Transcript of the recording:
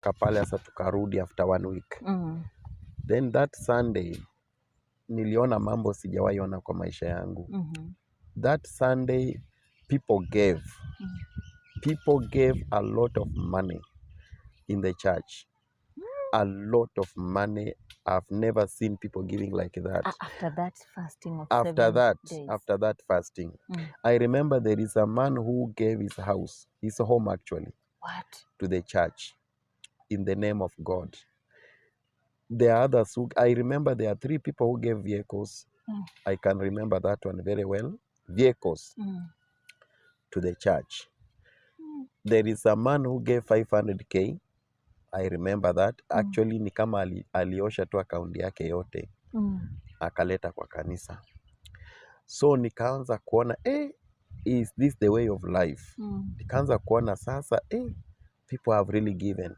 tukatoka pale sasa tukarudi after 1 week. Then that Sunday niliona mambo sijawahi ona kwa maisha yangu. That Sunday people gave a lot of money in the church. A lot of money. I've never seen people giving like that. After that fasting of After 7 days. After that fasting. I remember there is a man who gave his house, his home actually, to the church in the name of God. There are others who, I remember there are 3 people who gave vehicles. I can remember that one very well. Vehicles to the church. There is a man who gave 500k. I remember that. Actually ni kama aliosha tu akaunti yake yote. Akaleta kwa kanisa. So nikaanza kuona is this the way of life? Nikaanza kuona sasa people have really given.